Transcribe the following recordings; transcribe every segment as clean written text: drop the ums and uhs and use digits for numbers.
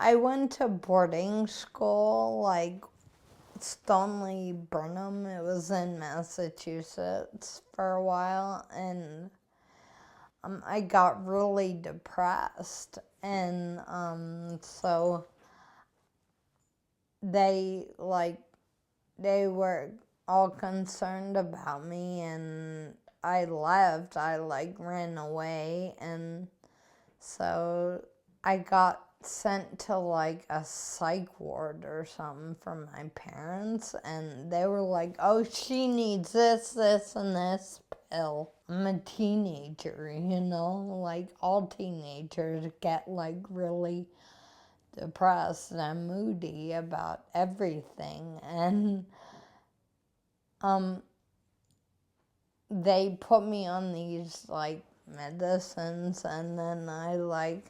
I went to boarding school, like Stoneleigh Burnham. It was in Massachusetts for a while, and I got really depressed, and so they were all concerned about me, and I left. I ran away, and so I got sent to a psych ward or something from my parents, and they were like, oh, she needs this, this, and this pill. I'm a teenager, all teenagers get really depressed and moody about everything, and they put me on these medicines, and then I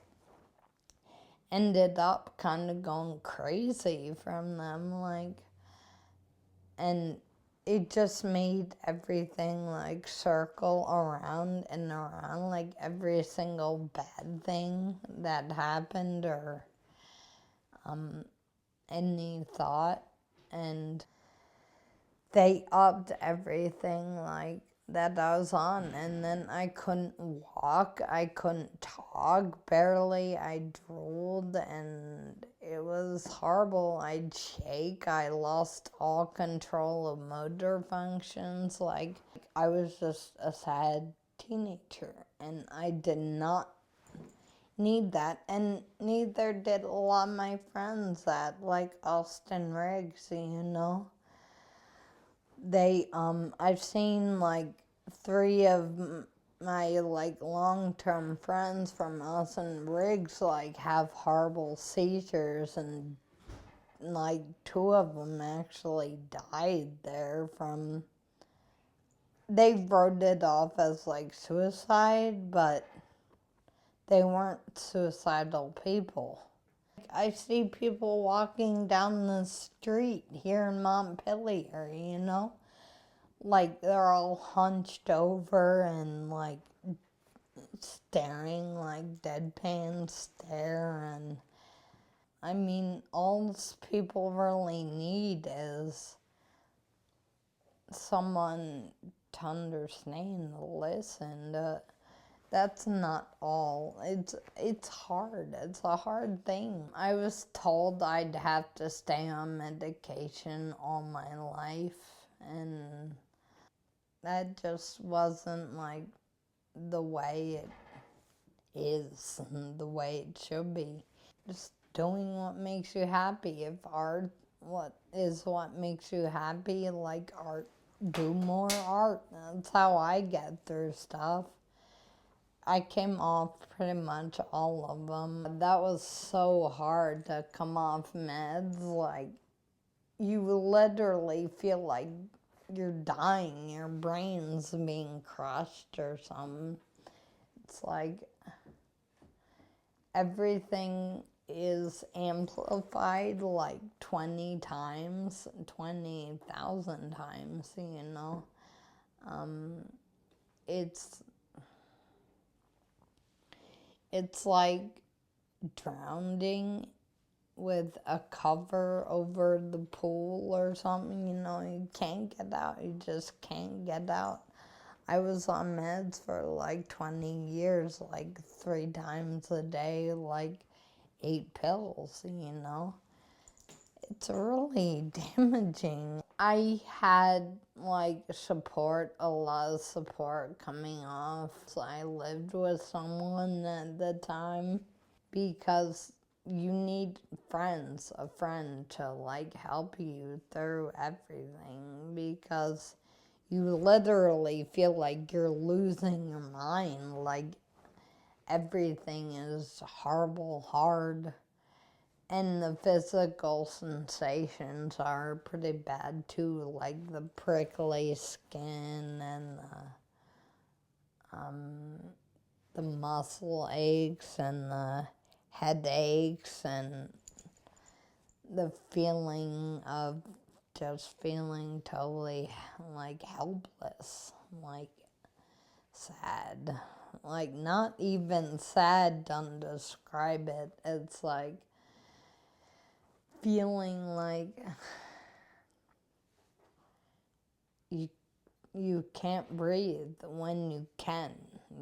ended up kind of going crazy from them, and it just made everything circle around and around, every single bad thing that happened, or any thought, and they upped everything that I was on, and then I couldn't walk, I couldn't talk, barely. I drooled, and it was horrible. I'd shake, I lost all control of motor functions, I was just a sad teenager, and I did not need that, and neither did a lot of my friends that Austin Riggs, They, I've seen three of my long-term friends from Austin Riggs have horrible seizures, and two of them actually died there from. They wrote it off as suicide, but they weren't suicidal people. I see people walking down the street here in Montpelier, they're all hunched over and staring, deadpan stare, and I mean, all people really need is someone to understand, to listen, that's not all. It's hard. It's a hard thing. I was told I'd have to stay on medication all my life, and that just wasn't the way it is, the way it should be. Just doing what makes you happy. If art what makes you happy, art, do more art. That's how I get through stuff. I came off pretty much all of them. That was so hard to come off meds. You literally feel like you're dying. Your brain's being crushed or something. It's everything is amplified 20 times, 20,000 times, It's like drowning with a cover over the pool or something, you can't get out, you just can't get out. I was on meds for 20 years, 3 times a day, 8 pills, It's really damaging. I had support, a lot of support coming off. So I lived with someone at the time, because you need friends, a friend to help you through everything, because you literally feel like you're losing your mind, everything is horrible, hard. And the physical sensations are pretty bad too, the prickly skin and the muscle aches and the headaches and the feeling of just feeling totally helpless, sad. Not even sad to describe it. It's feeling like you can't breathe when you can.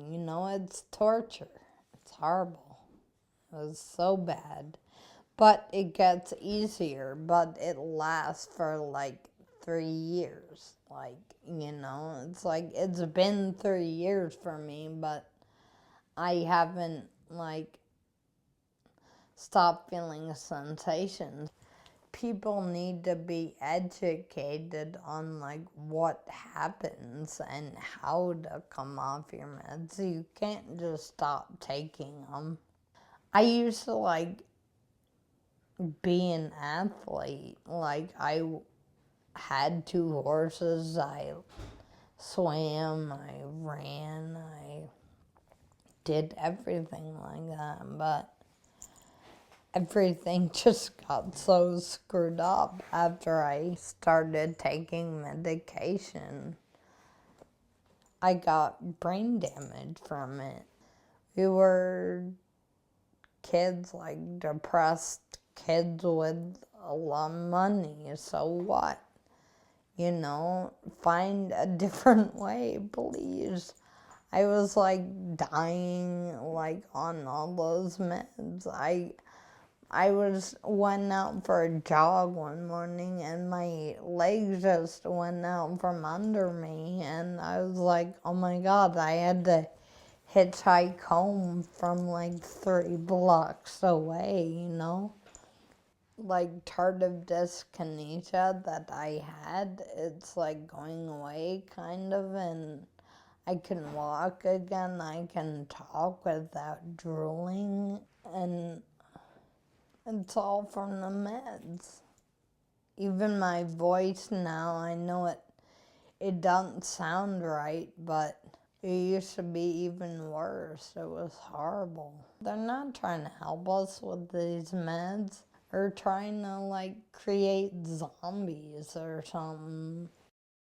You know, it's torture. It's horrible. It was so bad. But it gets easier, but it lasts for like 3 years. Like, you know, it's like it's been 3 years for me, but I haven't like stopped feeling sensations. People need to be educated on like what happens and how to come off your meds. You can't just stop taking them. I used to like be an athlete. Like I had 2 horses. I swam, I ran, I did everything like that, but everything just got so screwed up after I started taking medication. I got brain damage from it. We were kids, like depressed kids with a lot of money, so what? You know, find a different way, please. I was like dying, like on all those meds. I went out for a jog one morning and my legs just went out from under me, and I was like, oh my God, I had to hitchhike home from like 3 blocks away, you know? Like tardive dyskinesia that I had, it's like going away kind of, and I can walk again, I can talk without drooling, and it's all from the meds. Even my voice now, I know it doesn't sound right, but it used to be even worse. It was horrible. They're not trying to help us with these meds. They're trying to like create zombies or something.